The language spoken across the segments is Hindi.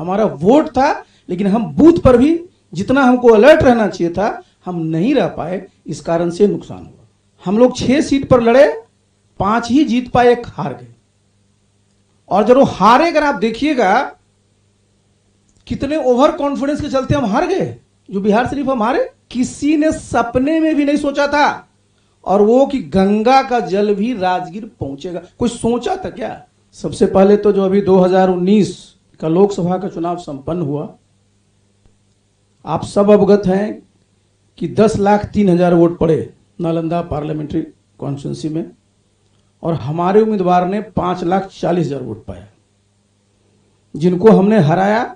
हमारा वोट था, लेकिन हम बूथ पर भी जितना हमको अलर्ट रहना चाहिए था हम नहीं रह पाए, इस कारण से नुकसान हुआ। हम लोग 6 सीट पर लड़े, 5 ही जीत पाए, 1 हार गए। और जब वो हारे, अगर आप देखिएगा कितने ओवर कॉन्फिडेंस के चलते हम हार गए। जो बिहार शरीफ हम हारे, किसी ने सपने में भी नहीं सोचा था, और वो कि गंगा का जल भी राजगीर पहुंचेगा, कोई सोचा था क्या? सबसे पहले तो जो अभी 2019 का लोकसभा का चुनाव संपन्न हुआ, आप सब अवगत हैं कि 10,03,000 वोट पड़े नालंदा पार्लियामेंट्री कॉन्स्टिट्यूंसी में, और हमारे उम्मीदवार ने 5,40,000 वोट पाया। जिनको हमने हराया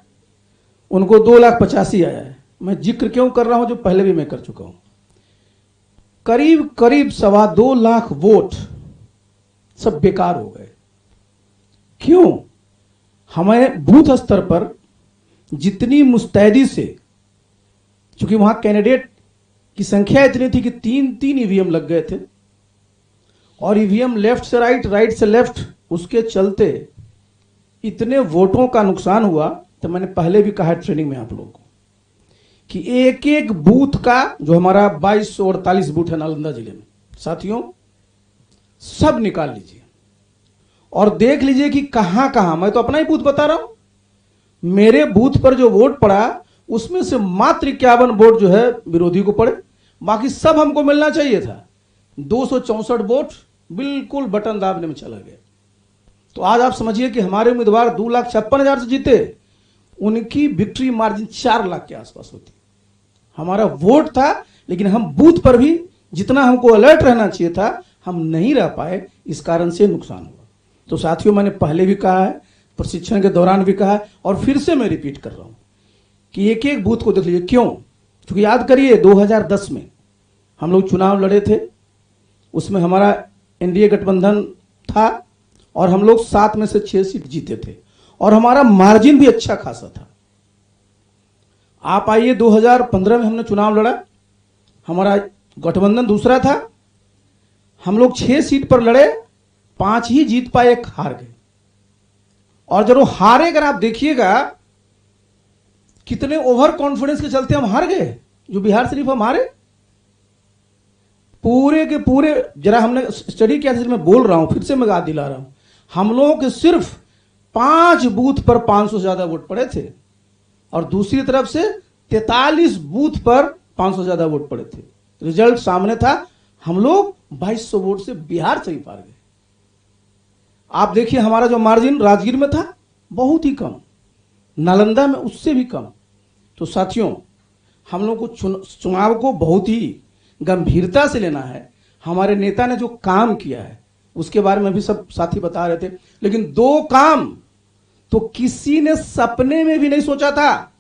उनको 2,85,000 आया है। मैं जिक्र क्यों कर रहा हूं, जो पहले भी मैं कर चुका हूं। करीब करीब 2.25 लाख वोट सब बेकार हो गए। क्यों? हमें बूथ स्तर पर जितनी मुस्तैदी से, क्योंकि वहां कैंडिडेट की संख्या इतनी थी कि 3-3 ईवीएम लग गए थे, और ईवीएम लेफ्ट से राइट, राइट से लेफ्ट, उसके चलते इतने वोटों का नुकसान हुआ। तो मैंने पहले भी कहा ट्रेनिंग में आप लोगों को कि एक एक बूथ का, जो हमारा 2248 बूथ है नालंदा जिले में, साथियों सब निकाल लीजिए और देख लीजिए कि कहां कहां, मैं तो अपना ही बूथ बता रहा हूं, मेरे बूथ पर जो वोट पड़ा उसमें से मात्र 51 वोट जो है विरोधी को पड़े, बाकी सब हमको मिलना चाहिए था। 264 वोट बिल्कुल बटन दाबने में चला गया। तो आज आप समझिए कि हमारे उम्मीदवार 2,56,000 से जीते, उनकी विक्ट्री मार्जिन 4 लाख के आसपास होती। हमारा वोट था, लेकिन हम बूथ पर भी जितना हमको अलर्ट रहना चाहिए था हम नहीं रह पाए, इस कारण से नुकसान हुआ। तो साथियों, मैंने पहले भी कहा है, प्रशिक्षण के दौरान भी कहा है, और फिर से मैं रिपीट कर रहा हूं कि एक एक बूथ को देख लीजिए। क्यों? क्योंकि याद करिए 2010 में हम लोग चुनाव लड़े थे, उसमें हमारा एनडीए गठबंधन था, और हम लोग 7 में से 6 सीट जीते थे, और हमारा मार्जिन भी अच्छा खासा था। आप आइए 2015 में हमने चुनाव लड़ा, हमारा गठबंधन दूसरा था, हम लोग 6 सीट पर लड़े, 5 ही जीत पाए, 1 हार गए। और जब वो हारे, अगर आप देखिएगा कितने ओवर कॉन्फिडेंस के चलते हम हार गए। जो बिहार शरीफ हम हारे, पूरे के पूरे, जरा हमने स्टडी किया था, मैं बोल रहा हूं, फिर से मैं याद दिला रहा हूं, हम लोगों के सिर्फ 5 बूथ पर 500 से ज्यादा वोट पड़े थे, और दूसरी तरफ से 43 बूथ पर 500 से ज्यादा वोट पड़े थे। रिजल्ट सामने था, हम लोग 2200 वोट से बिहार से ही हार गए। आप देखिए हमारा जो मार्जिन राजगीर में था बहुत ही कम, नालंदा में उससे भी कम। तो साथियों, हम लोग को चुनाव को बहुत ही गंभीरता से लेना है। हमारे नेता ने जो काम किया है उसके बारे में भी सब साथी बता रहे थे, लेकिन 2 काम तो किसी ने सपने में भी नहीं सोचा था,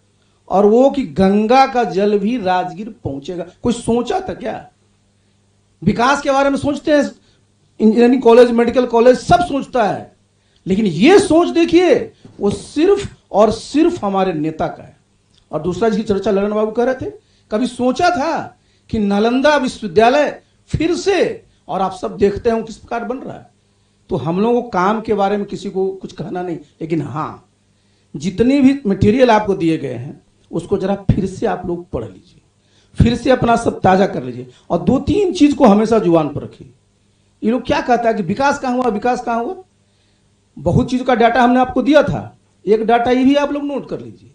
और वो कि गंगा का जल भी राजगीर पहुंचेगा। कोई सोचा था क्या? विकास के बारे में सोचते हैं, इंजीनियरिंग कॉलेज, मेडिकल कॉलेज सब सोचता है, लेकिन ये सोच देखिए वो सिर्फ और सिर्फ हमारे नेता का है। और दूसरा जिसकी चर्चा ललन बाबू कर रहे थे, कभी सोचा था कि नालंदा विश्वविद्यालय फिर से, और आप सब देखते हैं किस प्रकार बन रहा है। तो हम लोगों को काम के बारे में किसी को कुछ कहना नहीं, लेकिन हाँ, जितनी भी मटेरियल आपको दिए गए हैं उसको जरा फिर से आप लोग पढ़ लीजिए, फिर से अपना सब ताजा कर लीजिए, और 2-3 चीज को हमेशा जुबान पर रखिए। ये लोग क्या कहता है कि विकास कहां हुआ, विकास कहां हुआ। बहुत चीजों का डाटा हमने आपको दिया था, एक डाटा ये भी आप लोग नोट कर लीजिए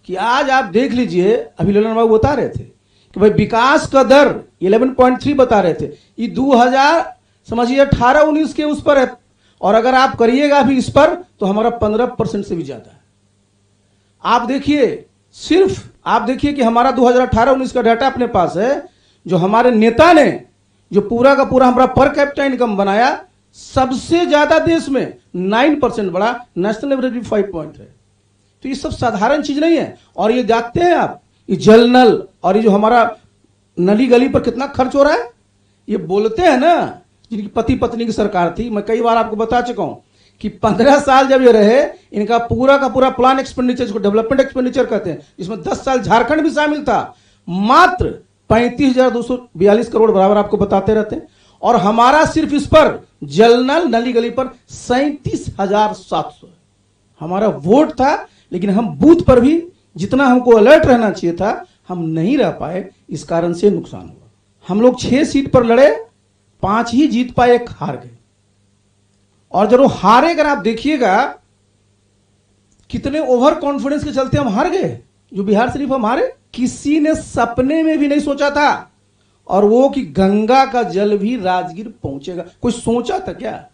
कि आज आप देख लीजिए, अभी ललन बाबू बता रहे थे कि भाई विकास का दर 11.3 बता रहे थे, ये 2000 समझिए 18-19 के उस पर है, और अगर आप करिएगा अभी इस पर तो हमारा 15% से भी ज्यादा है। आप देखिए, सिर्फ आप देखिए कि हमारा 2018-19 का डाटा अपने पास है, जो हमारे नेता ने जो पूरा का पूरा हमारा पर कैपिटा इनकम बनाया, सबसे ज्यादा देश में 9% बढ़ा, नेशनल एवरेज भी 5 पॉइंट है। तो ये सब साधारण चीज नहीं है। और ये जानते हैं आप, ये जल नल और ये जो हमारा नली गली पर कितना खर्च हो रहा है, ये बोलते हैं ना जिनकी पति पत्नी की सरकार थी, मैं कई बार आपको बता चुका हूं कि 15 साल जब ये रहे, इनका पूरा का पूरा प्लान एक्सपेंडिचर, जिसको डेवलपमेंट एक्सपेंडिचर कहते हैं, जिसमें 10 साल झारखंड भी शामिल था, मात्र 35,242 करोड़ बराबर आपको बताते रहते हैं। और हमारा सिर्फ इस पर जल नल नली गली पर 37,700 हमारा वोट था, लेकिन हम बूथ पर भी जितना हमको अलर्ट रहना चाहिए था हम नहीं रह पाए, इस कारण से नुकसान हुआ। हम लोग 6 सीट पर लड़े, 5 ही जीत पाए, 1 हार गए। और जब वो हारे, अगर आप देखिएगा कितने ओवर कॉन्फिडेंस के चलते हम हार गए। जो बिहार शरीफ हम हारे, किसी ने सपने में भी नहीं सोचा था, और वो कि गंगा का जल भी राजगीर पहुंचेगा। कोई सोचा था क्या?